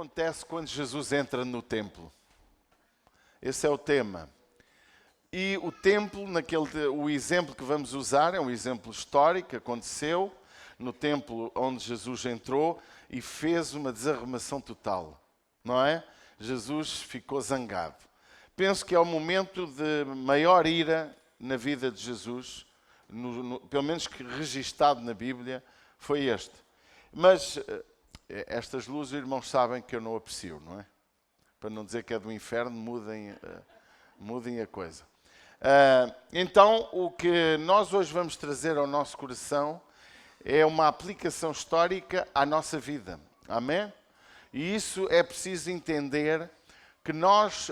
acontece quando Jesus entra no templo? Esse é o tema. E o templo, o exemplo que vamos usar é um exemplo histórico que aconteceu no templo onde Jesus entrou e fez uma desarrumação total, não é? Jesus ficou zangado. Penso que é o momento de maior ira na vida de Jesus, pelo menos que registado na Bíblia, foi este. Mas estas luzes, irmãos, sabem que eu não aprecio, não é? Para não dizer que é do inferno, mudem a coisa. Então, o que nós hoje vamos trazer ao nosso coração é uma aplicação histórica à nossa vida. Amém? E isso é preciso entender que nós,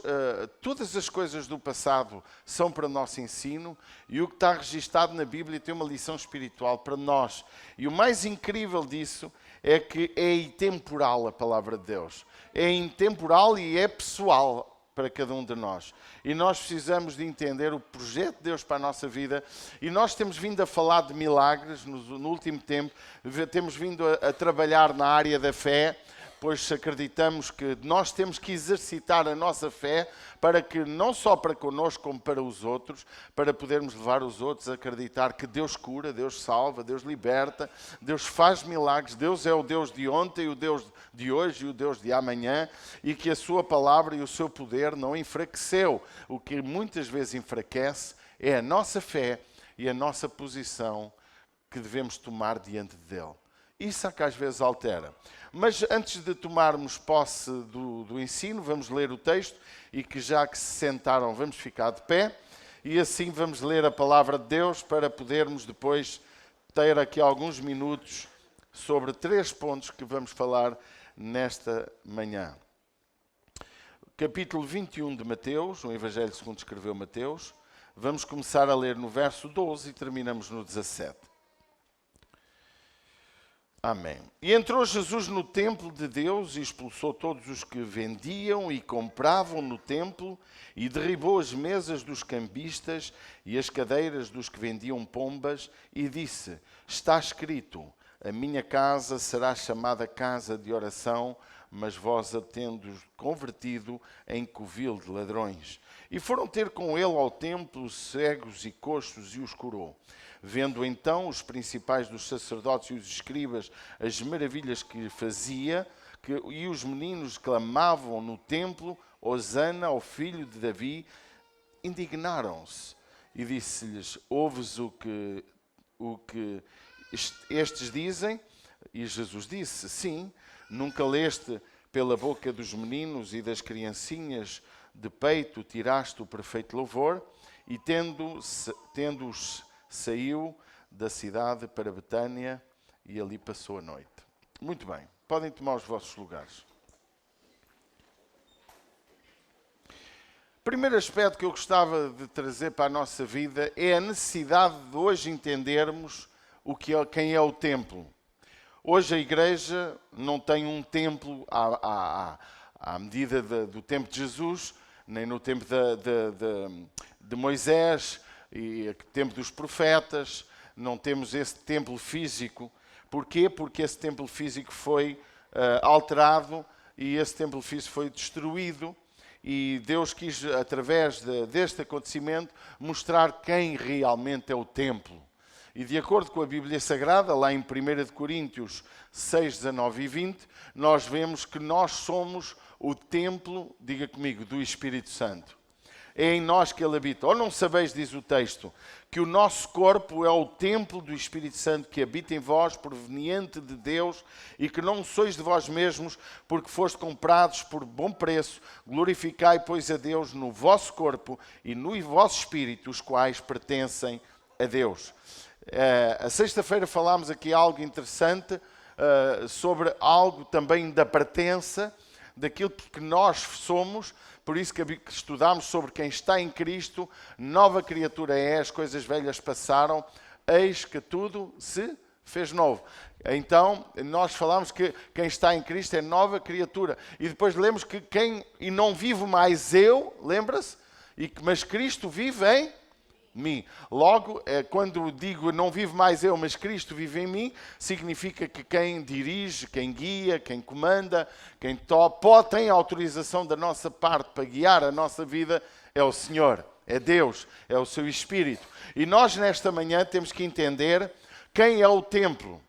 todas as coisas do passado são para nosso ensino e o que está registado na Bíblia tem uma lição espiritual para nós. E o mais incrível disso é que é intemporal a palavra de Deus. É intemporal e é pessoal para cada um de nós. E nós precisamos de entender o projeto de Deus para a nossa vida. E nós temos vindo a falar de milagres no último tempo. Temos vindo a trabalhar na área da fé, pois acreditamos que nós temos que exercitar a nossa fé para que, não só para connosco, como para os outros, para podermos levar os outros a acreditar que Deus cura, Deus salva, Deus liberta, Deus faz milagres, Deus é o Deus de ontem, o Deus de hoje e o Deus de amanhã, e que a sua palavra e o seu poder não enfraqueceu. O que muitas vezes enfraquece é a nossa fé e a nossa posição que devemos tomar diante dele. Isso é que às vezes altera. Mas antes de tomarmos posse do ensino, vamos ler o texto e que já que se sentaram, vamos ficar de pé e assim vamos ler a palavra de Deus para podermos depois ter aqui alguns minutos sobre 3 pontos que vamos falar nesta manhã. Capítulo 21 de Mateus, o Evangelho segundo escreveu Mateus. Vamos começar a ler no verso 12 e terminamos no 17. Amém. E entrou Jesus no templo de Deus e expulsou todos os que vendiam e compravam no templo e derribou as mesas dos cambistas e as cadeiras dos que vendiam pombas e disse: está escrito, a minha casa será chamada casa de oração, mas vós a tendes convertido em covil de ladrões. E foram ter com ele ao templo os cegos e coxos e os curou. Vendo então os principais dos sacerdotes e os escribas as maravilhas que fazia, e os meninos clamavam no templo, Hosana ao filho de Davi, indignaram-se. E disse-lhes: ouves o que estes dizem? E Jesus disse: sim, nunca leste pela boca dos meninos e das criancinhas de peito tiraste o perfeito louvor? E tendo-os saiu da cidade para Betânia e ali passou a noite. Muito bem, podem tomar os vossos lugares. O primeiro aspecto que eu gostava de trazer para a nossa vida é a necessidade de hoje entendermos quem é o templo. Hoje a igreja não tem um templo à medida do tempo de Jesus, nem no tempo de Moisés, e tempo dos profetas, não temos esse templo físico. Porquê? Porque esse templo físico foi alterado e esse templo físico foi destruído e Deus quis, através deste acontecimento, mostrar quem realmente é o templo. E de acordo com a Bíblia Sagrada, lá em 1 Coríntios 6, 19 e 20, nós vemos que nós somos o templo, diga comigo, do Espírito Santo. É em nós que ele habita. Ou não sabeis, diz o texto, que o nosso corpo é o templo do Espírito Santo que habita em vós, proveniente de Deus, e que não sois de vós mesmos, porque foste comprados por bom preço. Glorificai, pois, a Deus no vosso corpo e no vosso espírito, os quais pertencem a Deus. A sexta-feira falámos aqui algo interessante sobre algo também da pertença, daquilo que nós somos. Por isso que estudámos sobre quem está em Cristo, nova criatura é, as coisas velhas passaram, eis que tudo se fez novo. Então, nós falamos que quem está em Cristo é nova criatura. E depois lemos que e não vivo mais eu, lembra-se? Mas Cristo vive em mim. Logo, quando digo não vivo mais eu, mas Cristo vive em mim, significa que quem dirige, quem guia, quem comanda, quem tem autorização da nossa parte para guiar a nossa vida é o Senhor, é Deus, é o seu Espírito. E nós nesta manhã temos que entender quem é o templo.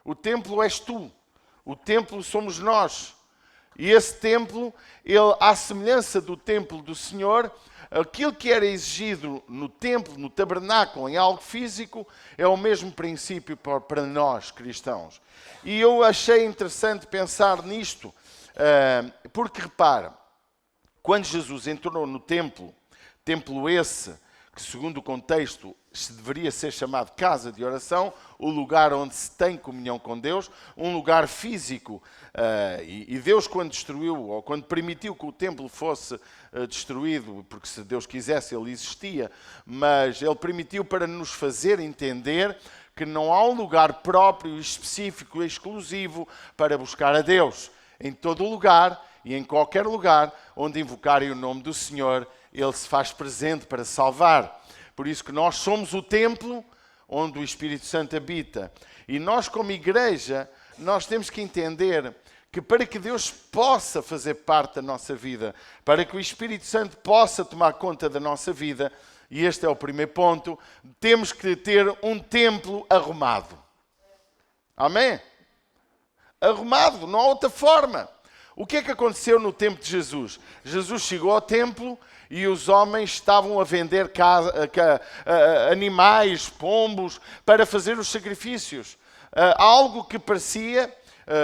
O templo és tu, o templo somos nós. E esse templo, ele, à semelhança do templo do Senhor, aquilo que era exigido no templo, no tabernáculo, em algo físico, é o mesmo princípio para nós, cristãos. E eu achei interessante pensar nisto, porque repara, quando Jesus entrou no templo esse, que segundo o contexto deveria ser chamado casa de oração, o lugar onde se tem comunhão com Deus, um lugar físico, e Deus quando destruiu, ou quando permitiu que o templo fosse destruído, porque se Deus quisesse ele existia, mas ele permitiu para nos fazer entender que não há um lugar próprio, específico, exclusivo para buscar a Deus. Em todo lugar e em qualquer lugar onde invocarem o nome do Senhor, ele se faz presente para salvar. Por isso que nós somos o templo onde o Espírito Santo habita. E nós, como igreja, nós temos que entender que para que Deus possa fazer parte da nossa vida, para que o Espírito Santo possa tomar conta da nossa vida, e este é o primeiro ponto, temos que ter um templo arrumado. Amém? Arrumado, não há outra forma. O que é que aconteceu no tempo de Jesus? Jesus chegou ao templo e os homens estavam a vender animais, pombos, para fazer os sacrifícios. Algo que parecia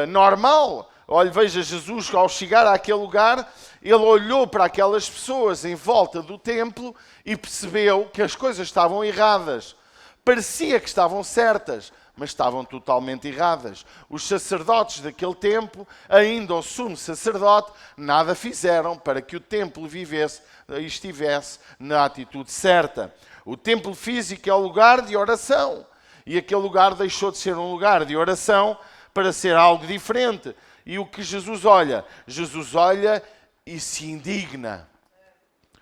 normal. Olha, veja, Jesus, ao chegar àquele lugar, ele olhou para aquelas pessoas em volta do templo e percebeu que as coisas estavam erradas. Parecia que estavam certas, mas estavam totalmente erradas. Os sacerdotes daquele tempo, ainda o sumo sacerdote, nada fizeram para que o templo vivesse e estivesse na atitude certa. O templo físico é o lugar de oração. E aquele lugar deixou de ser um lugar de oração para ser algo diferente. E o que Jesus olha? Jesus olha e se indigna.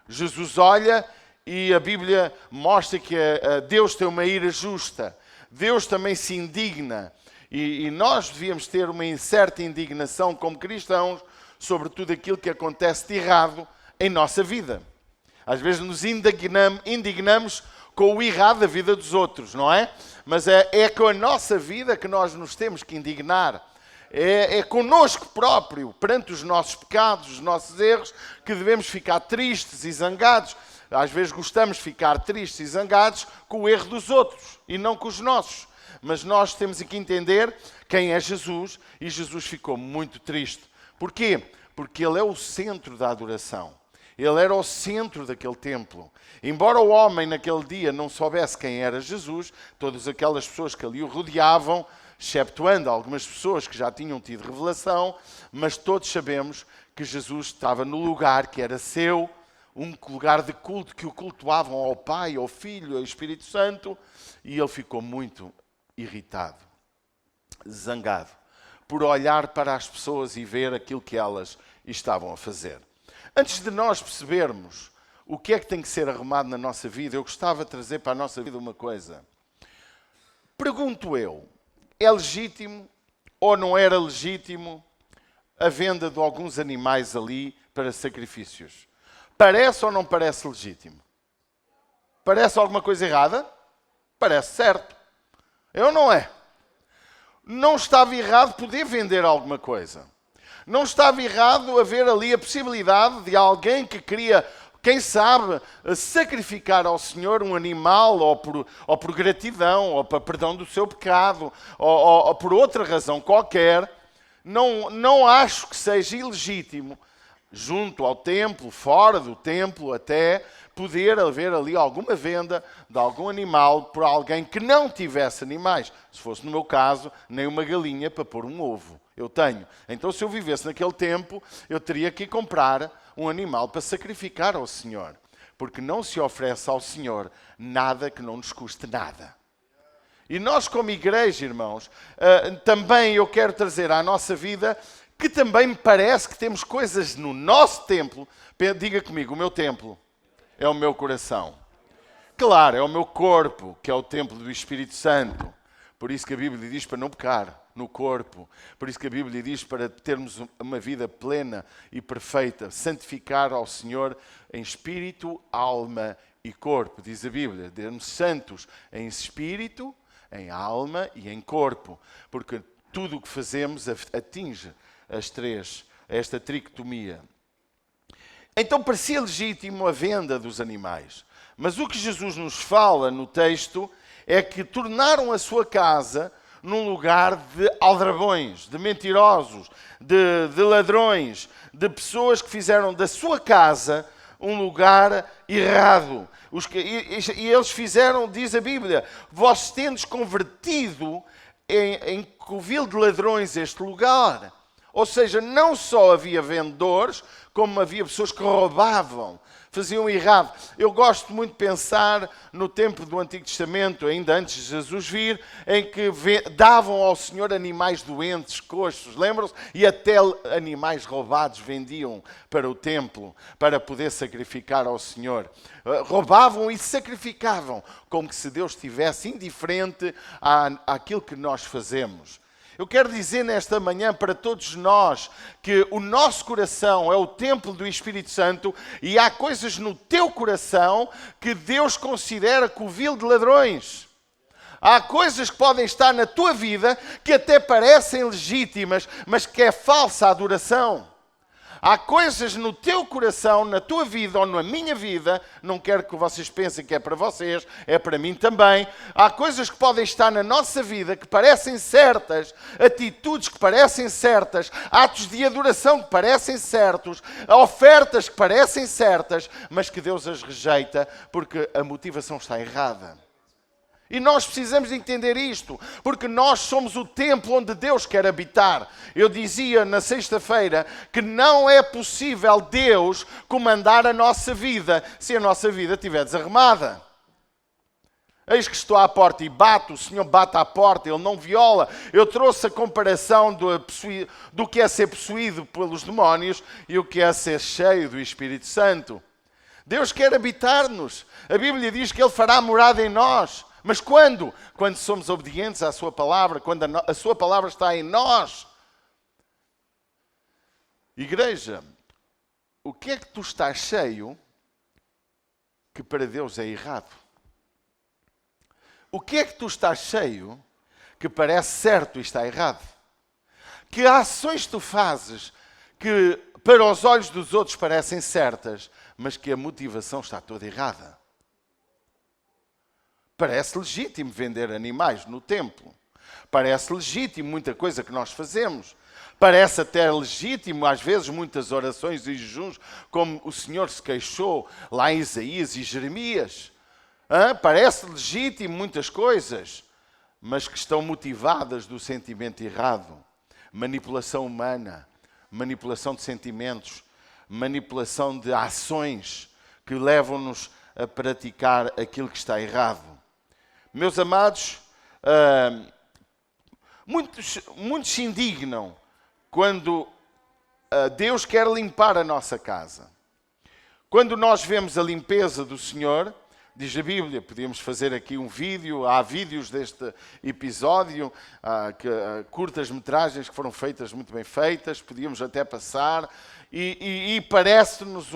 Jesus olha e a Bíblia mostra que Deus tem uma ira justa. Deus também se indigna. E nós devíamos ter uma certa indignação como cristãos sobre tudo aquilo que acontece de errado em nossa vida. Às vezes nos indignamos com o errado da vida dos outros, não é? Mas é com a nossa vida que nós nos temos que indignar. É connosco próprio, perante os nossos pecados, os nossos erros, que devemos ficar tristes e zangados. Às vezes gostamos de ficar tristes e zangados com o erro dos outros e não com os nossos. Mas nós temos aqui que entender quem é Jesus, e Jesus ficou muito triste. Porquê? Porque ele é o centro da adoração. Ele era o centro daquele templo. Embora o homem naquele dia não soubesse quem era Jesus, todas aquelas pessoas que ali o rodeavam, exceptuando algumas pessoas que já tinham tido revelação, mas todos sabemos que Jesus estava no lugar que era seu, um lugar de culto, que o cultuavam ao Pai, ao Filho, ao Espírito Santo, e ele ficou muito irritado, zangado, por olhar para as pessoas e ver aquilo que elas estavam a fazer. Antes de nós percebermos o que é que tem que ser arrumado na nossa vida, eu gostava de trazer para a nossa vida uma coisa. Pergunto eu, é legítimo ou não era legítimo a venda de alguns animais ali para sacrifícios? Parece ou não parece legítimo? Parece alguma coisa errada? Parece certo. Eu não é. Não estava errado poder vender alguma coisa. Não estava errado haver ali a possibilidade de alguém que queria, quem sabe, sacrificar ao Senhor um animal, ou por gratidão, ou para perdão do seu pecado, ou por outra razão qualquer. Não acho que seja ilegítimo, junto ao templo, fora do templo até, poder haver ali alguma venda de algum animal por alguém que não tivesse animais. Se fosse no meu caso, nem uma galinha para pôr um ovo. Eu tenho. Então, se eu vivesse naquele tempo, eu teria que ir comprar um animal para sacrificar ao Senhor. Porque não se oferece ao Senhor nada que não nos custe nada. E nós, como igreja, irmãos, também eu quero trazer à nossa vida que também me parece que temos coisas no nosso templo. Diga comigo, o meu templo é o meu coração. Claro, é o meu corpo que é o templo do Espírito Santo. Por isso que a Bíblia diz para não pecar no corpo. Por isso que a Bíblia diz para termos uma vida plena e perfeita. Santificar ao Senhor em espírito, alma e corpo. Diz a Bíblia, sermos santos em espírito, em alma e em corpo. Porque tudo o que fazemos atinge esta tricotomia. Então parecia legítimo a venda dos animais. Mas o que Jesus nos fala no texto é que tornaram a sua casa num lugar de aldrabões, de mentirosos, de ladrões, de pessoas que fizeram da sua casa um lugar errado. E eles fizeram, diz a Bíblia, vós tendes convertido em covil de ladrões este lugar. Ou seja, não só havia vendedores, como havia pessoas que roubavam, faziam errado. Eu gosto muito de pensar no tempo do Antigo Testamento, ainda antes de Jesus vir, em que davam ao Senhor animais doentes, coxos, lembram-se? E até animais roubados vendiam para o templo, para poder sacrificar ao Senhor. Roubavam e sacrificavam, como se Deus estivesse indiferente àquilo que nós fazemos. Eu quero dizer nesta manhã para todos nós que o nosso coração é o templo do Espírito Santo e há coisas no teu coração que Deus considera covil de ladrões. Há coisas que podem estar na tua vida que até parecem legítimas, mas que é falsa adoração. Há coisas no teu coração, na tua vida ou na minha vida, não quero que vocês pensem que é para vocês, é para mim também. Há coisas que podem estar na nossa vida que parecem certas, atitudes que parecem certas, atos de adoração que parecem certos, ofertas que parecem certas, mas que Deus as rejeita porque a motivação está errada. E nós precisamos de entender isto, porque nós somos o templo onde Deus quer habitar. Eu dizia na sexta-feira que não é possível Deus comandar a nossa vida se a nossa vida estiver desarrumada. Eis que estou à porta e bato, o Senhor bate à porta, Ele não viola. Eu trouxe a comparação do que é ser possuído pelos demónios e o que é ser cheio do Espírito Santo. Deus quer habitar-nos. A Bíblia diz que Ele fará morada em nós. Mas quando? Quando somos obedientes à sua palavra, quando a sua palavra está em nós. Igreja, o que é que tu estás cheio que para Deus é errado? O que é que tu estás cheio que parece certo e está errado? Que ações tu fazes que para os olhos dos outros parecem certas, mas que a motivação está toda errada? Parece legítimo vender animais no templo. Parece legítimo muita coisa que nós fazemos. Parece até legítimo, às vezes, muitas orações e jejuns, como o Senhor se queixou lá em Isaías e Jeremias. Parece legítimo muitas coisas, mas que estão motivadas do sentimento errado. Manipulação humana, manipulação de sentimentos, manipulação de ações que levam-nos a praticar aquilo que está errado. Meus amados, muitos se indignam quando Deus quer limpar a nossa casa. Quando nós vemos a limpeza do Senhor, diz a Bíblia, podíamos fazer aqui um vídeo, há vídeos deste episódio, curtas metragens que foram feitas, muito bem feitas, podíamos até passar, e parece-nos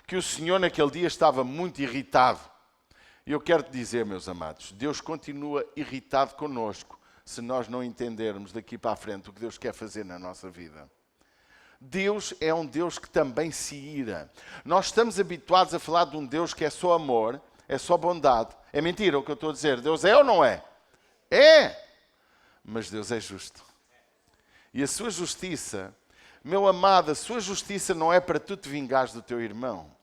que o Senhor naquele dia estava muito irritado. E eu quero te dizer, meus amados, Deus continua irritado connosco se nós não entendermos daqui para a frente o que Deus quer fazer na nossa vida. Deus é um Deus que também se ira. Nós estamos habituados a falar de um Deus que é só amor, é só bondade. É mentira o que eu estou a dizer. Deus é ou não é? É! Mas Deus é justo. E a sua justiça, meu amado, a sua justiça não é para tu te vingares do teu irmão.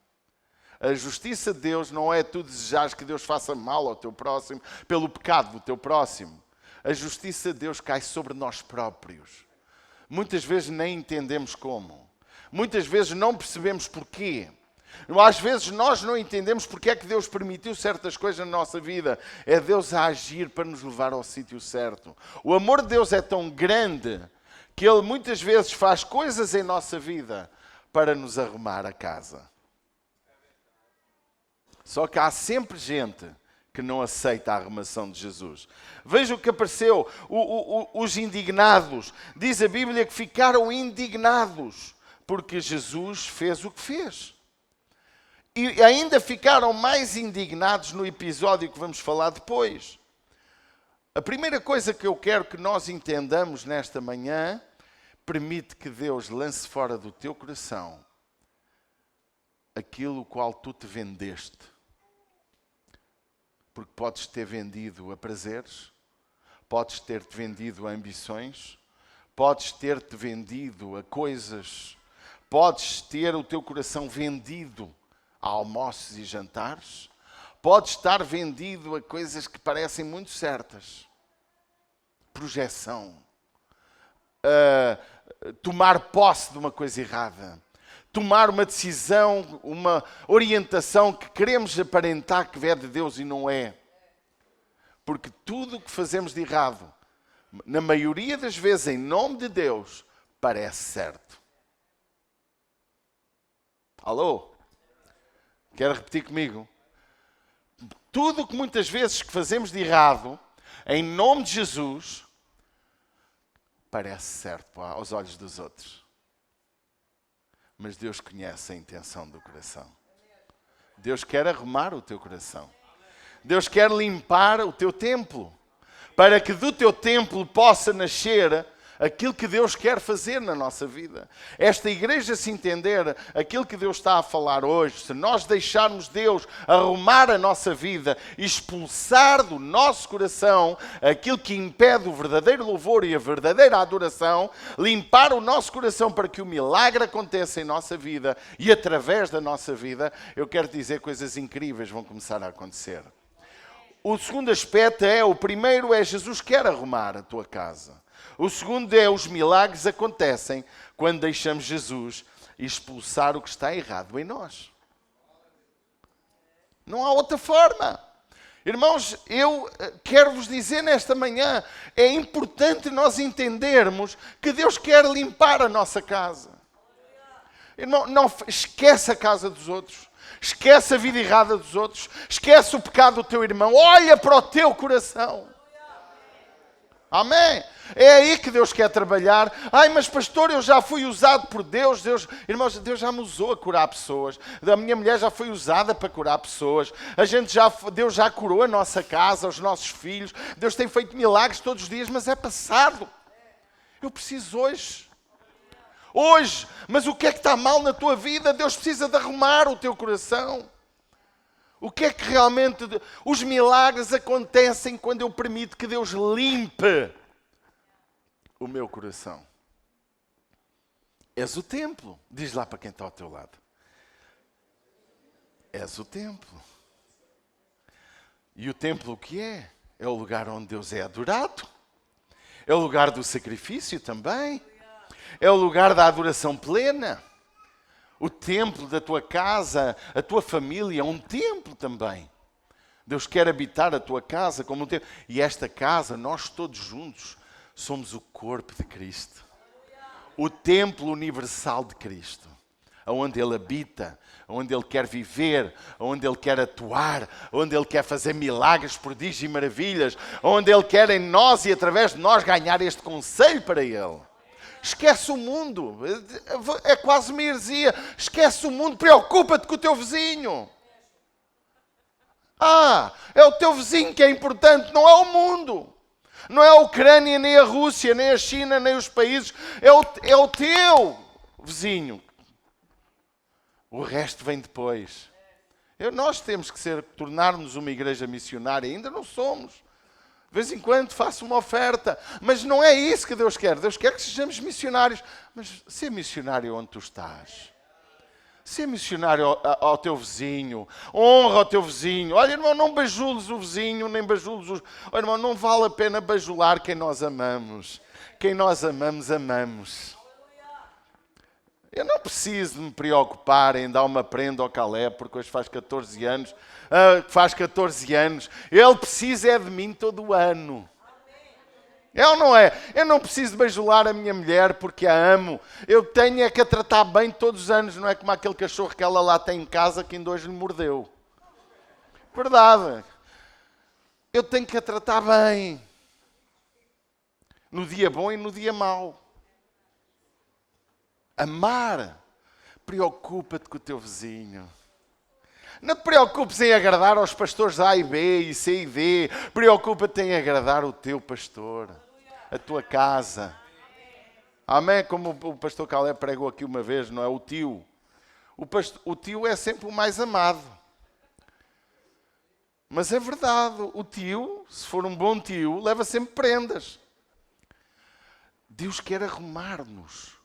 A justiça de Deus não é tu desejares que Deus faça mal ao teu próximo pelo pecado do teu próximo. A justiça de Deus cai sobre nós próprios. Muitas vezes nem entendemos como. Muitas vezes não percebemos porquê. Às vezes nós não entendemos porque é que Deus permitiu certas coisas na nossa vida. É Deus a agir para nos levar ao sítio certo. O amor de Deus é tão grande que Ele muitas vezes faz coisas em nossa vida para nos arrumar a casa. Só que há sempre gente que não aceita a arrumação de Jesus. Veja o que apareceu. Os indignados. Diz a Bíblia que ficaram indignados porque Jesus fez o que fez. E ainda ficaram mais indignados no episódio que vamos falar depois. A primeira coisa que eu quero que nós entendamos nesta manhã, permite que Deus lance fora do teu coração aquilo qual tu te vendeste. Porque podes ter vendido a prazeres, podes ter-te vendido a ambições, podes ter-te vendido a coisas, podes ter o teu coração vendido a almoços e jantares, podes estar vendido a coisas que parecem muito certas. Projeção. Tomar posse de uma coisa errada. Tomar uma decisão, uma orientação que queremos aparentar que é de Deus e não é. Porque tudo o que fazemos de errado, na maioria das vezes, em nome de Deus, parece certo. Alô? Quer repetir comigo? Tudo o que muitas vezes que fazemos de errado, em nome de Jesus, parece certo aos olhos dos outros. Mas Deus conhece a intenção do coração. Deus quer arrumar o teu coração. Deus quer limpar o teu templo, para que do teu templo possa nascer aquilo que Deus quer fazer na nossa vida. Esta igreja, se entender aquilo que Deus está a falar hoje, se nós deixarmos Deus arrumar a nossa vida, expulsar do nosso coração aquilo que impede o verdadeiro louvor e a verdadeira adoração, limpar o nosso coração para que o milagre aconteça em nossa vida e através da nossa vida, eu quero dizer, coisas incríveis vão começar a acontecer. O segundo aspecto o primeiro é Jesus quer arrumar a tua casa. O segundo os milagres acontecem quando deixamos Jesus expulsar o que está errado em nós. Não há outra forma. Irmãos, eu quero vos dizer nesta manhã, é importante nós entendermos que Deus quer limpar a nossa casa. Irmão, não esquece a casa dos outros. Esquece a vida errada dos outros. Esquece o pecado do teu irmão. Olha para o teu coração. Amém? É aí que Deus quer trabalhar. Ai, mas pastor, eu já fui usado por Deus. Irmãos, Deus já me usou a curar pessoas. A minha mulher já foi usada para curar pessoas. Deus já curou a nossa casa, os nossos filhos. Deus tem feito milagres todos os dias, mas é passado. Eu preciso hoje. Hoje. Mas o que é que está mal na tua vida? Deus precisa de arrumar o teu coração. O que é que realmente... Os milagres acontecem quando eu permito que Deus limpe o meu coração. És o templo. Diz lá para quem está ao teu lado. És o templo. E o templo o que é? É o lugar onde Deus é adorado. É o lugar do sacrifício também. É o lugar da adoração plena. O templo da tua casa, a tua família é um templo também. Deus quer habitar a tua casa como um templo. E esta casa, nós todos juntos, somos o corpo de Cristo. O templo universal de Cristo. Onde Ele habita, onde Ele quer viver, onde Ele quer atuar, onde Ele quer fazer milagres, prodígios e maravilhas, onde Ele quer em nós e através de nós ganhar este conselho para Ele. Esquece o mundo, é quase uma heresia. Esquece o mundo, preocupa-te com o teu vizinho. É o teu vizinho que é importante, não é o mundo. Não é a Ucrânia, nem a Rússia, nem a China, nem os países. É o teu vizinho. O resto vem depois. Nós temos que tornar-nos uma igreja missionária, ainda não somos. De vez em quando faço uma oferta, mas não é isso que Deus quer. Deus quer que sejamos missionários. Mas ser missionário onde tu estás. Ser missionário ao teu vizinho. Honra ao teu vizinho. Olha, irmão, não bajules o vizinho, nem bajules os... Olha, irmão, não vale a pena bajular quem nós amamos. Quem nós amamos, amamos. Eu não preciso me preocupar em dar uma prenda ao Caleb, porque hoje faz 14 anos. Ele precisa de mim todo o ano. É ou não é? Eu não preciso bajular a minha mulher porque a amo. Eu tenho que a tratar bem todos os anos. Não é como aquele cachorro que ela lá tem em casa que ainda hoje lhe mordeu. Verdade. Eu tenho que a tratar bem. No dia bom e no dia mau. Amar. Preocupa-te com o teu vizinho. Não te preocupes em agradar aos pastores A e B e C e D. Preocupa-te em agradar o teu pastor. A tua casa. Amém? Como o pastor Caleb pregou aqui uma vez, não é? O tio. O tio é sempre o mais amado. Mas é verdade, o tio, se for um bom tio, leva sempre prendas. Deus quer arrumar-nos.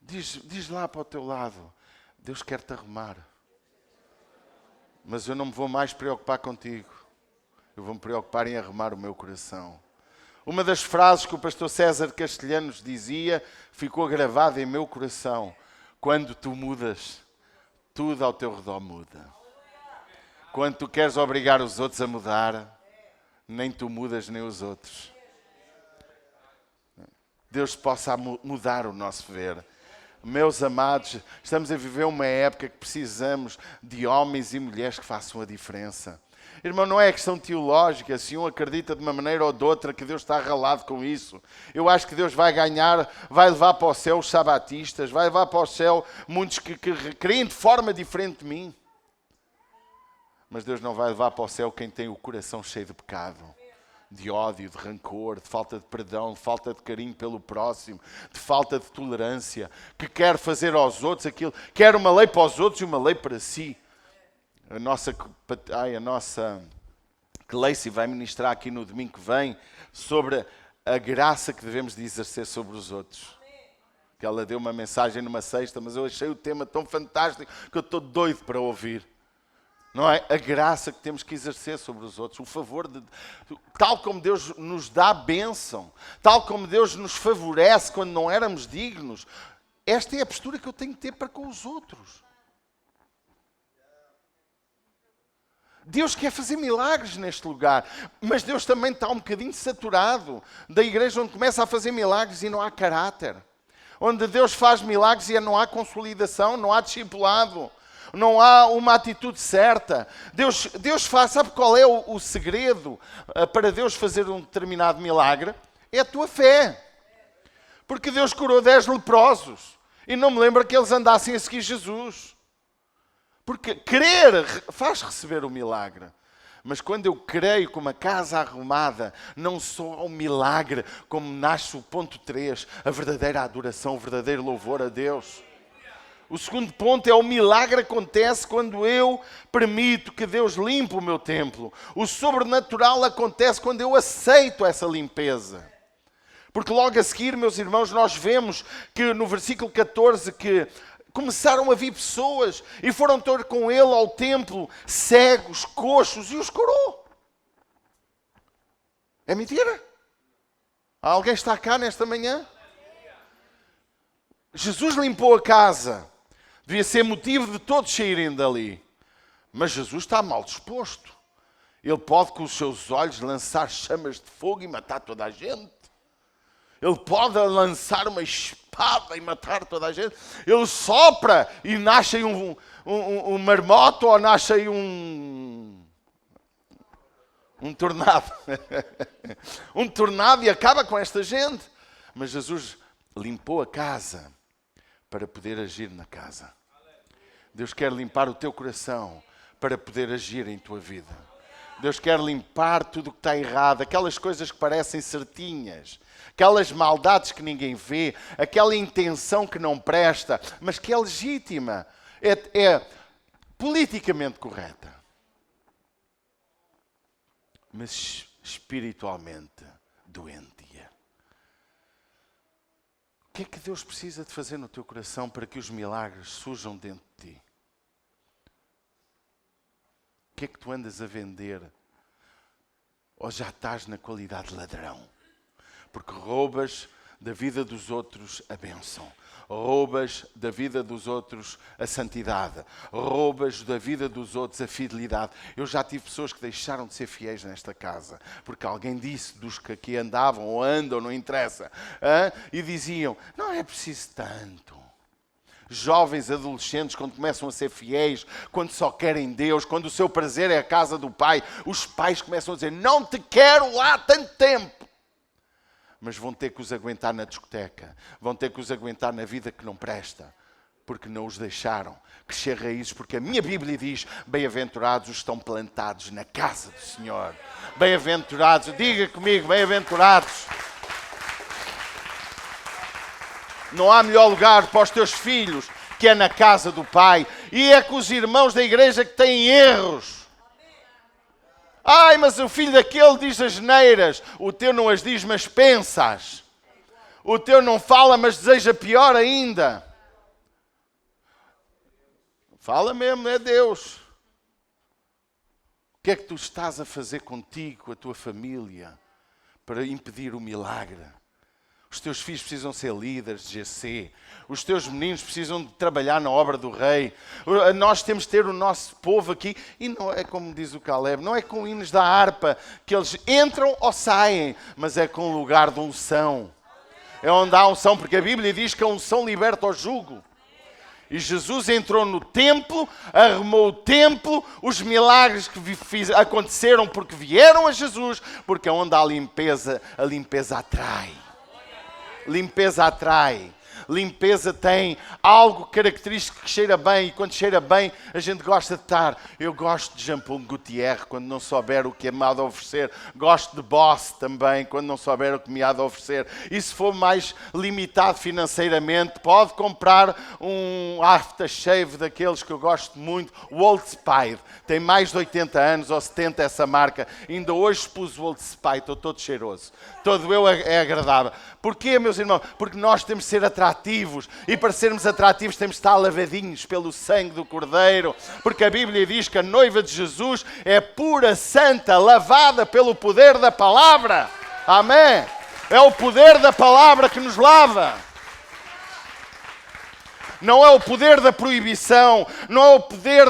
Diz lá para o teu lado, Deus quer te arrumar. Mas eu não me vou mais preocupar contigo. Eu vou me preocupar em arrumar o meu coração. Uma das frases que o pastor César Castelhanos dizia ficou gravada em meu coração. Quando tu mudas, tudo ao teu redor muda. Quando tu queres obrigar os outros a mudar, nem tu mudas nem os outros. Deus possa mudar o nosso ver. Meus amados, estamos a viver uma época que precisamos de homens e mulheres que façam a diferença. Irmão, não é questão teológica, se um acredita de uma maneira ou de outra que Deus está ralado com isso. Eu acho que Deus vai ganhar, vai levar para o céu os sabatistas, vai levar para o céu muitos que creem de forma diferente de mim. Mas Deus não vai levar para o céu quem tem o coração cheio de pecado, de ódio, de rancor, de falta de perdão, de falta de carinho pelo próximo, de falta de tolerância, que quer fazer aos outros aquilo, quer uma lei para os outros e uma lei para si. A nossa Cleice vai ministrar aqui no domingo que vem sobre a graça que devemos de exercer sobre os outros. Que ela deu uma mensagem numa sexta, mas eu achei o tema tão fantástico que eu estou doido para ouvir. Não é? A graça que temos que exercer sobre os outros, o favor de... Tal como Deus nos dá bênção, tal como Deus nos favorece quando não éramos dignos, esta é a postura que eu tenho que ter para com os outros. Deus quer fazer milagres neste lugar, mas Deus também está um bocadinho saturado da igreja onde começa a fazer milagres e não há caráter. Onde Deus faz milagres e não há consolidação, não há discipulado. Não há uma atitude certa. Deus faz, sabe qual é o segredo para Deus fazer um determinado milagre? É a tua fé. Porque Deus curou 10 leprosos e não me lembra que eles andassem a seguir Jesus. Porque crer faz receber o milagre. Mas quando eu creio com uma casa arrumada, não só ao milagre, como nasce o ponto 3, a verdadeira adoração, o verdadeiro louvor a Deus. O segundo ponto é o milagre acontece quando eu permito que Deus limpe o meu templo. O sobrenatural acontece quando eu aceito essa limpeza. Porque logo a seguir, meus irmãos, nós vemos que no versículo 14 que começaram a vir pessoas e foram ter com ele ao templo cegos, coxos e os curou. É mentira? Alguém está cá nesta manhã? Jesus limpou a casa. Devia ser motivo de todos saírem dali. Mas Jesus está mal disposto. Ele pode com os seus olhos lançar chamas de fogo e matar toda a gente. Ele pode lançar uma espada e matar toda a gente. Ele sopra e nasce um marmoto ou nasce um tornado. Um tornado e acaba com esta gente. Mas Jesus limpou a casa para poder agir na casa. Deus quer limpar o teu coração para poder agir em tua vida. Deus quer limpar tudo o que está errado, aquelas coisas que parecem certinhas, aquelas maldades que ninguém vê, aquela intenção que não presta, mas que é legítima, é politicamente correta, mas espiritualmente doentia. O que é que Deus precisa de fazer no teu coração para que os milagres surjam dentro de ti? O que é que tu andas a vender? Ou já estás na qualidade de ladrão? Porque roubas da vida dos outros a bênção. Roubas da vida dos outros a santidade. Roubas da vida dos outros a fidelidade. Eu já tive pessoas que deixaram de ser fiéis nesta casa. Porque alguém disse dos que aqui andavam ou andam, não interessa. E diziam, não é preciso tanto. Jovens, adolescentes, quando começam a ser fiéis, quando só querem Deus, quando o seu prazer é a casa do Pai, os pais começam a dizer, não te quero lá tanto tempo. Mas vão ter que os aguentar na discoteca, vão ter que os aguentar na vida que não presta, porque não os deixaram crescer raízes, porque a minha Bíblia diz, bem-aventurados os que estão plantados na casa do Senhor. Bem-aventurados, diga comigo, bem-aventurados. Não há melhor lugar para os teus filhos que é na casa do Pai. E é com os irmãos da igreja que têm erros. Ai, mas o filho daquele diz as neiras. O teu não as diz, mas pensas. O teu não fala, mas deseja pior ainda. Fala mesmo, é Deus. O que é que tu estás a fazer contigo, com a tua família, para impedir o milagre? Os teus filhos precisam ser líderes de GC. Os teus meninos precisam de trabalhar na obra do Rei. Nós temos de ter o nosso povo aqui. E não é como diz o Caleb, não é com hinos da harpa que eles entram ou saem, mas é com um lugar de unção. É onde há unção, porque a Bíblia diz que a unção liberta o jugo. E Jesus entrou no templo, arrumou o templo, os milagres que aconteceram porque vieram a Jesus, porque é onde há limpeza, a limpeza atrai. Limpeza atrai. Limpeza tem algo característico que cheira bem, e quando cheira bem a gente gosta de estar. Eu gosto de Jean-Paul Gaultier quando não souber o que me há de oferecer. Gosto de Boss também quando não souber o que me há de oferecer. E se for mais limitado financeiramente, pode comprar um aftershave daqueles que eu gosto muito, o Old Spice. Tem mais de 80 anos ou 70 essa marca. Ainda hoje pus o Old Spice, estou todo cheiroso. Todo eu é agradável. Porquê, meus irmãos? Porque nós temos de ser atrativos. E para sermos atrativos temos de estar lavadinhos pelo sangue do Cordeiro. Porque a Bíblia diz que a noiva de Jesus é pura, santa, lavada pelo poder da palavra. Amém? É o poder da palavra que nos lava. Não é o poder da proibição, não é o poder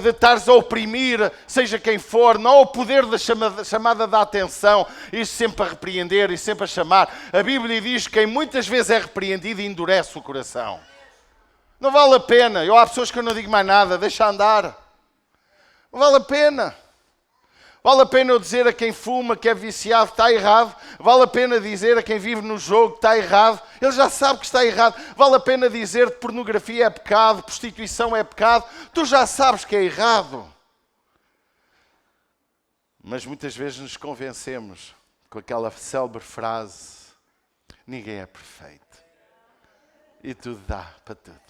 de estares a oprimir, seja quem for, não é o poder da chamada da atenção, isso sempre a repreender e sempre a chamar. A Bíblia diz que quem muitas vezes é repreendido endurece o coração. Não vale a pena. Há pessoas que eu não digo mais nada, deixa andar. Não vale a pena. Vale a pena eu dizer a quem fuma que é viciado que está errado. Vale a pena dizer a quem vive no jogo que está errado. Ele já sabe que está errado. Vale a pena dizer que pornografia é pecado, prostituição é pecado. Tu já sabes que é errado. Mas muitas vezes nos convencemos com aquela célebre frase: ninguém é perfeito. E tudo dá para tudo.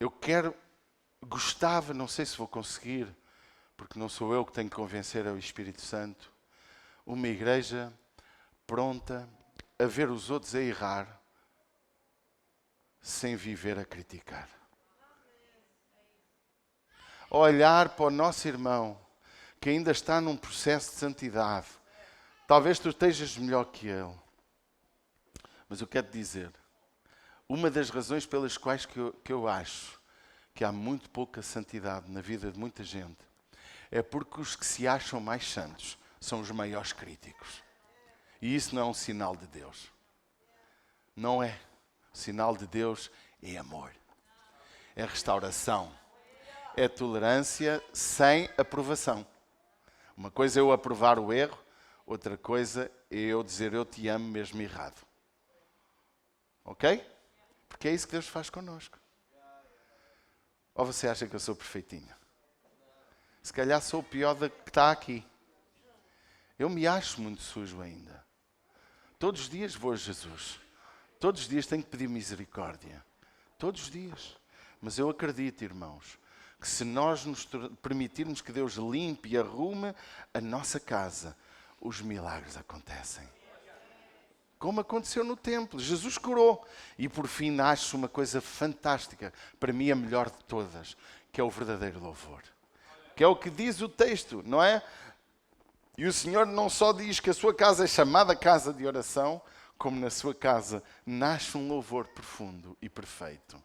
Eu gostava, não sei se vou conseguir, porque não sou eu que tenho que convencer, é o Espírito Santo, uma igreja pronta a ver os outros a errar, sem viver a criticar. Olhar para o nosso irmão, que ainda está num processo de santidade. Talvez tu estejas melhor que ele. Mas eu quero te dizer, uma das razões pelas quais que eu acho que há muito pouca santidade na vida de muita gente, é porque os que se acham mais santos são os maiores críticos. E isso não é um sinal de Deus. Não é. O sinal de Deus é amor. É restauração. É tolerância sem aprovação. Uma coisa é eu aprovar o erro, outra coisa é eu dizer eu te amo mesmo errado. Ok? Porque é isso que Deus faz connosco. Ou você acha que eu sou perfeitinho? Se calhar sou o pior que está aqui. Eu me acho muito sujo ainda. Todos os dias vou a Jesus. Todos os dias tenho que pedir misericórdia. Todos os dias. Mas eu acredito, irmãos, que se nós nos permitirmos que Deus limpe e arrume a nossa casa, os milagres acontecem. Como aconteceu no templo. Jesus curou. E por fim nasce uma coisa fantástica. Para mim a melhor de todas. Que é o verdadeiro louvor. Que é o que diz o texto, não é? E o Senhor não só diz que a sua casa é chamada casa de oração, como na sua casa nasce um louvor profundo e perfeito.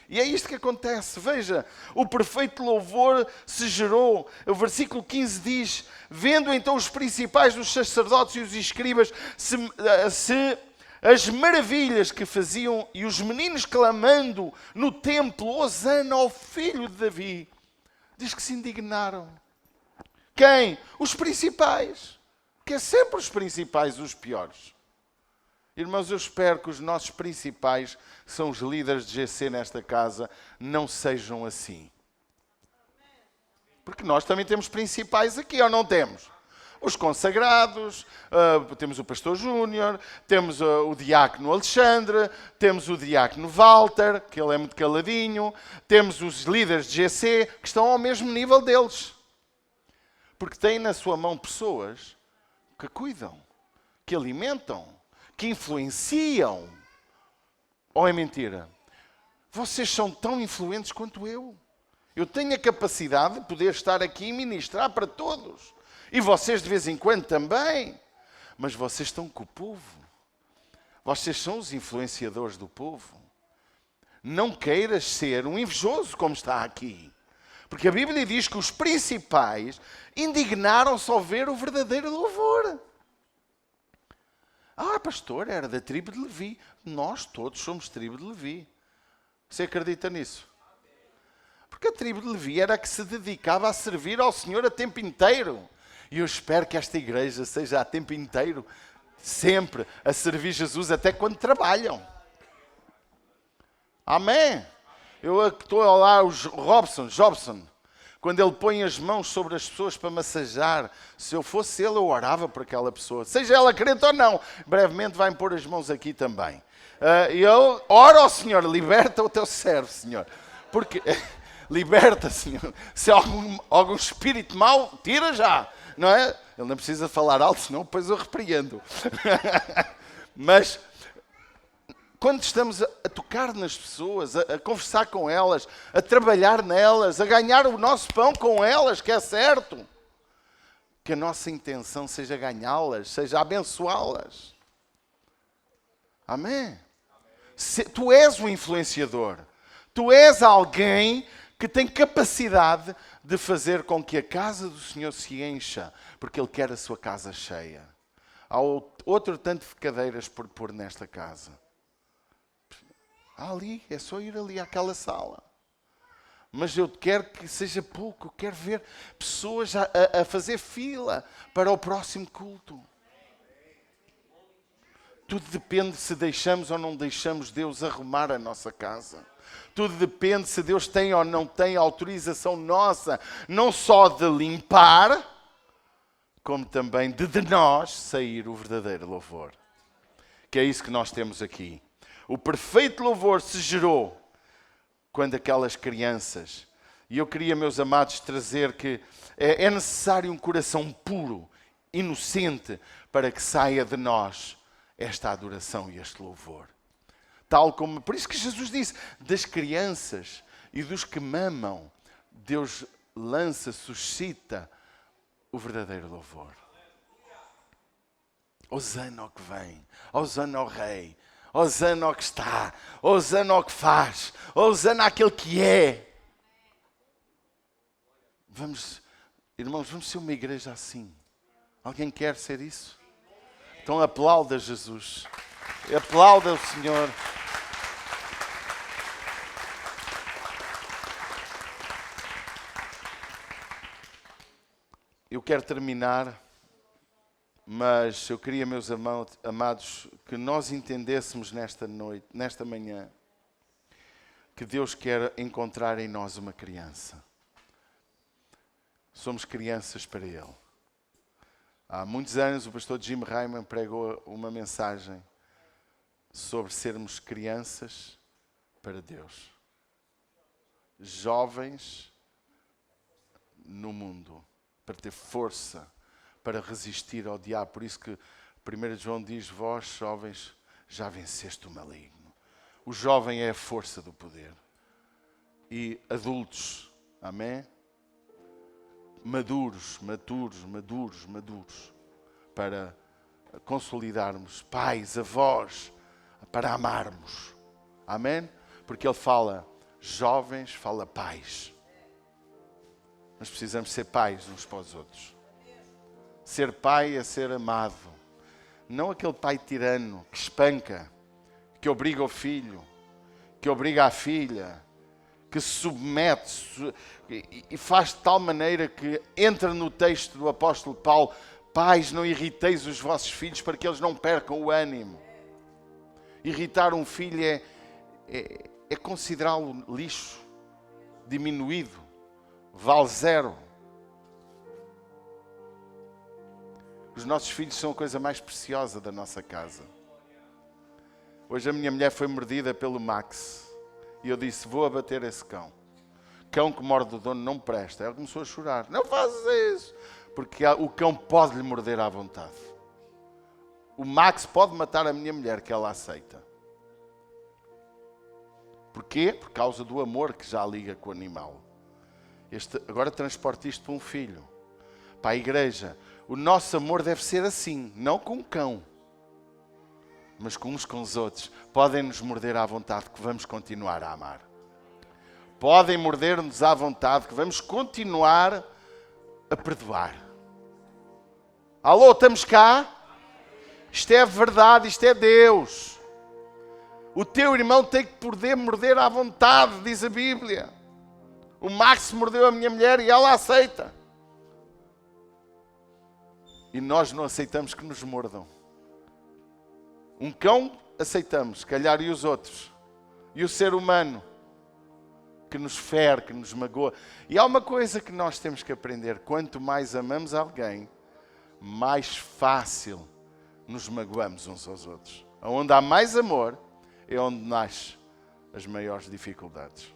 E é isto que acontece. Veja, o perfeito louvor se gerou. O versículo 15 diz: vendo então os principais dos sacerdotes e os escribas se as maravilhas que faziam e os meninos clamando no templo, Hosana ao filho de Davi, diz que se indignaram. Quem? Os principais. Que é sempre os principais os piores. Irmãos, eu espero que os nossos principais, que são os líderes de GC nesta casa, não sejam assim. Porque nós também temos principais aqui, ou não temos? Os consagrados, temos o pastor Júnior, temos o diácono Alexandre, temos o diácono Walter, que ele é muito caladinho, temos os líderes de GC que estão ao mesmo nível deles. Porque têm na sua mão pessoas que cuidam, que alimentam, que influenciam. Ou é mentira? Vocês são tão influentes quanto eu. Eu tenho a capacidade de poder estar aqui e ministrar para todos. E vocês de vez em quando também. Mas vocês estão com o povo. Vocês são os influenciadores do povo. Não queiras ser um invejoso como está aqui. Porque a Bíblia diz que os principais indignaram-se ao ver o verdadeiro louvor. Ah, pastor, era da tribo de Levi. Nós todos somos tribo de Levi. Você acredita nisso? Porque a tribo de Levi era a que se dedicava a servir ao Senhor a tempo inteiro. E eu espero que esta igreja seja a tempo inteiro, sempre, a servir Jesus até quando trabalham. Amém? Eu estou a olhar o Jobson, quando ele põe as mãos sobre as pessoas para massajar. Se eu fosse ele, eu orava por aquela pessoa. Seja ela crente ou não. Brevemente vai-me pôr as mãos aqui também. E eu oro ao Senhor, liberta o teu servo, Senhor. Porque... Liberta, Senhor. Se há algum espírito mau, tira já. Não é? Ele não precisa falar alto, senão depois eu repreendo. Mas, quando estamos a tocar nas pessoas, a conversar com elas, a trabalhar nelas, a ganhar o nosso pão com elas, que é certo, que a nossa intenção seja ganhá-las, seja abençoá-las. Amém? Tu és o influenciador. Tu és alguém que tem capacidade de fazer com que a casa do Senhor se encha, porque Ele quer a sua casa cheia. Há outro tanto de cadeiras por pôr nesta casa. Ali, é só ir ali àquela sala. Mas eu quero que seja pouco, eu quero ver pessoas a fazer fila para o próximo culto. Tudo depende se deixamos ou não deixamos Deus arrumar a nossa casa. Tudo depende se Deus tem ou não tem autorização nossa, não só de limpar, como também de nós sair o verdadeiro louvor. Que é isso que nós temos aqui. O perfeito louvor se gerou quando aquelas crianças... E eu queria, meus amados, trazer que é necessário um coração puro, inocente, para que saia de nós esta adoração e este louvor. Tal como, por isso que Jesus disse, das crianças e dos que mamam, Deus suscita o verdadeiro louvor. Hosana ao que vem, Hosana ao Rei, Hosana ao que está, Hosana ao que faz, Hosana àquele que é. Irmãos, vamos ser uma igreja assim. Alguém quer ser isso? Então aplauda Jesus, aplauda o Senhor. Eu quero terminar, mas eu queria, meus amados, que nós entendêssemos nesta noite, nesta manhã, que Deus quer encontrar em nós uma criança. Somos crianças para Ele. Há muitos anos o pastor Jim Ryman pregou uma mensagem sobre sermos crianças para Deus. Jovens no mundo. Para ter força, para resistir ao diabo. Por isso que 1 João diz, vós, jovens, já venceste o maligno. O jovem é a força do poder. E adultos, amém? Maduros, para consolidarmos, pais, avós, para amarmos. Amém? Porque ele fala jovens, fala pais. Nós precisamos ser pais uns para os outros. Ser pai é ser amado. Não aquele pai tirano que espanca, que obriga o filho, que obriga a filha, que se submete e faz de tal maneira que entra no texto do apóstolo Paulo: pais, não irriteis os vossos filhos para que eles não percam o ânimo. Irritar um filho é considerá-lo lixo, diminuído, vale zero. Os nossos filhos são a coisa mais preciosa da nossa casa. Hoje a minha mulher foi mordida pelo Max. E eu disse: vou abater esse cão. Cão que morde o dono não presta. Ela começou a chorar. Não faças isso. Porque o cão pode lhe morder à vontade. O Max pode matar a minha mulher, que ela aceita. Porquê? Por causa do amor que já liga com o animal. Agora transporte isto para um filho. Para a igreja. O nosso amor deve ser assim. Não com um cão, mas com uns com os outros. Podem nos morder à vontade, que vamos continuar a amar. Podem morder-nos à vontade, que vamos continuar a perdoar. Alô, estamos cá? Isto é verdade, isto é Deus. O teu irmão tem que poder morder à vontade, diz a Bíblia. O Max mordeu a minha mulher e ela aceita. E nós não aceitamos que nos mordam. Um cão aceitamos, se calhar, e os outros. E o ser humano que nos fere, que nos magoa. E há uma coisa que nós temos que aprender: quanto mais amamos alguém, mais fácil nos magoamos uns aos outros. Onde há mais amor é onde nascem as maiores dificuldades.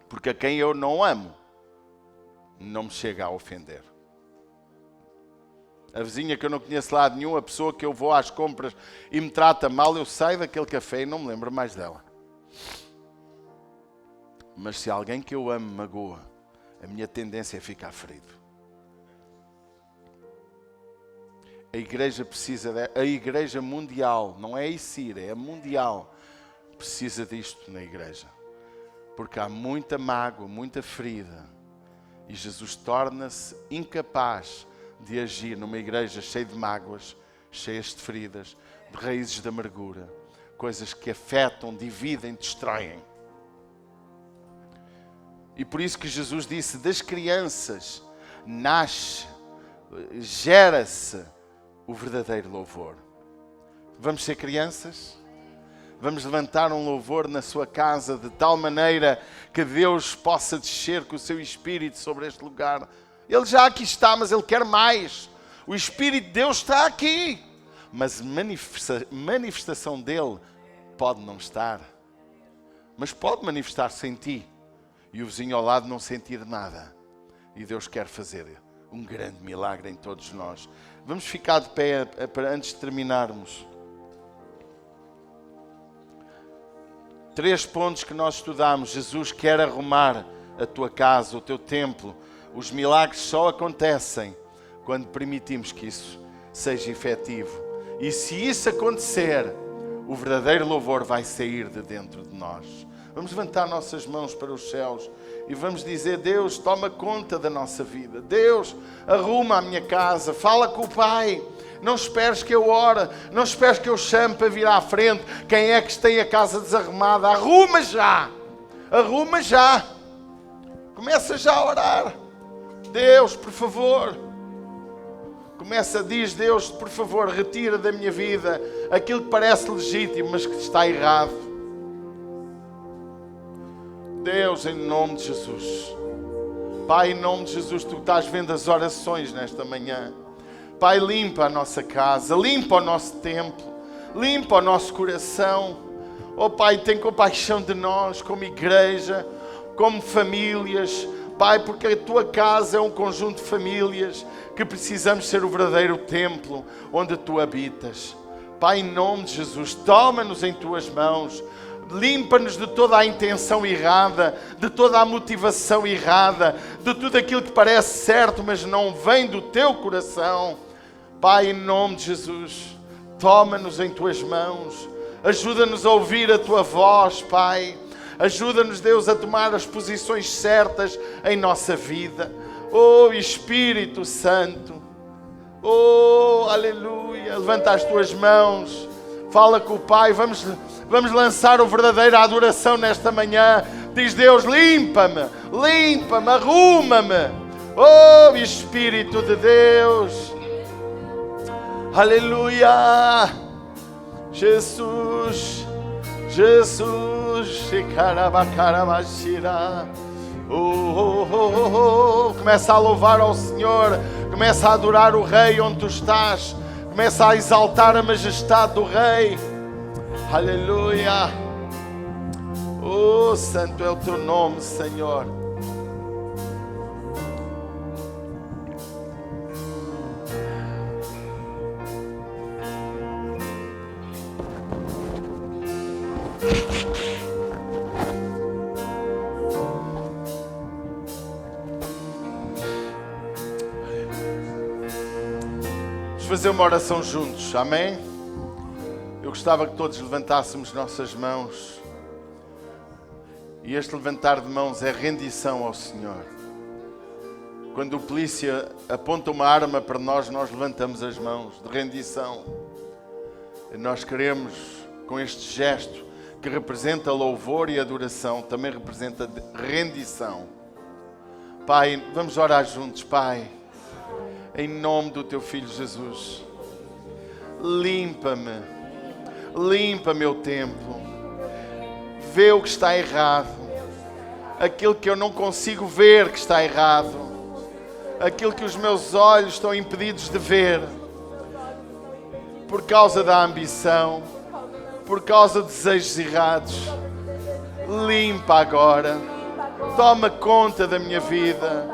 Porque a quem eu não amo, não me chega a ofender. A vizinha que eu não conheço de lado nenhum, a pessoa que eu vou às compras e me trata mal, eu saio daquele café e não me lembro mais dela. Mas se alguém que eu amo magoa, a minha tendência é ficar ferido. A igreja precisa, a igreja mundial, não é a ICIR, é a mundial, precisa disto na igreja. Porque há muita mágoa, muita ferida. E Jesus torna-se incapaz de agir numa igreja cheia de mágoas, cheias de feridas, de raízes de amargura, coisas que afetam, dividem, destroem. E por isso que Jesus disse: das crianças nasce, gera-se o verdadeiro louvor. Vamos ser crianças? Vamos levantar um louvor na sua casa de tal maneira que Deus possa descer com o seu Espírito sobre este lugar. Ele já aqui está, mas Ele quer mais. O Espírito de Deus está aqui. Mas manifestação dEle pode não estar. Mas pode manifestar-se em ti. E o vizinho ao lado não sentir nada. E Deus quer fazer um grande milagre em todos nós. Vamos ficar de pé antes de terminarmos. 3 pontos que nós estudamos. Jesus quer arrumar a tua casa, o teu templo. Os milagres só acontecem quando permitimos que isso seja efetivo. E se isso acontecer, o verdadeiro louvor vai sair de dentro de nós. Vamos levantar nossas mãos para os céus e vamos dizer: Deus, toma conta da nossa vida. Deus, arruma a minha casa. Fala com o Pai. Não esperes que eu ore. Não esperes que eu chame para vir à frente. Quem é que tem a casa desarrumada? Arruma já. Arruma já. Começa já a orar. Deus, por favor. Começa, diz: Deus, por favor, retira da minha vida aquilo que parece legítimo, mas que está errado. Deus, em nome de Jesus. Pai, em nome de Jesus, Tu estás vendo as orações nesta manhã. Pai, limpa a nossa casa, limpa o nosso templo, limpa o nosso coração. Oh Pai, tem compaixão de nós como igreja, como famílias. Pai, porque a Tua casa é um conjunto de famílias que precisamos ser o verdadeiro templo onde Tu habitas. Pai, em nome de Jesus, toma-nos em Tuas mãos. Limpa-nos de toda a intenção errada, de toda a motivação errada, de tudo aquilo que parece certo, mas não vem do Teu coração. Pai, em nome de Jesus, toma-nos em Tuas mãos. Ajuda-nos a ouvir a Tua voz, Pai. Ajuda-nos, Deus, a tomar as posições certas em nossa vida. Oh, Espírito Santo, Oh, aleluia. Levanta as tuas mãos. Fala com o Pai. Vamos lançar a verdadeira adoração nesta manhã. Diz: Deus, limpa-me, arruma-me. Oh, Espírito de Deus. Aleluia. Jesus. Começa a louvar ao Senhor. Começa a adorar o Rei onde tu estás. Começa a exaltar a majestade do Rei. Aleluia. Oh, santo é o teu nome, Senhor. Vamos fazer uma oração juntos, amém? Eu gostava que todos levantássemos nossas mãos. E este levantar de mãos é rendição ao Senhor. Quando o polícia aponta uma arma para nós, nós levantamos as mãos de rendição. E nós queremos, com este gesto que representa louvor e adoração, também representa rendição. Pai, vamos orar juntos, Pai. Em nome do Teu Filho Jesus. Limpa-me o templo. Vê o que está errado. Aquilo que eu não consigo ver que está errado. Aquilo que os meus olhos estão impedidos de ver. Por causa da ambição. Por causa de desejos errados. Limpa agora. Toma conta da minha vida.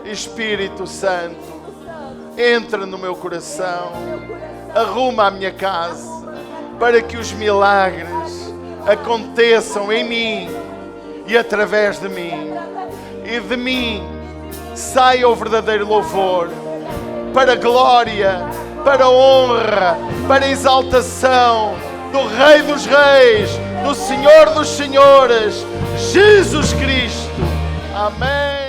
Espírito Santo, entra no meu coração. Arruma a minha casa. Para que os milagres aconteçam em mim e através de mim. E de mim saia o verdadeiro louvor. Para a glória, para a honra, para a exaltação do Rei dos Reis, do Senhor dos Senhores, Jesus Cristo. Amém.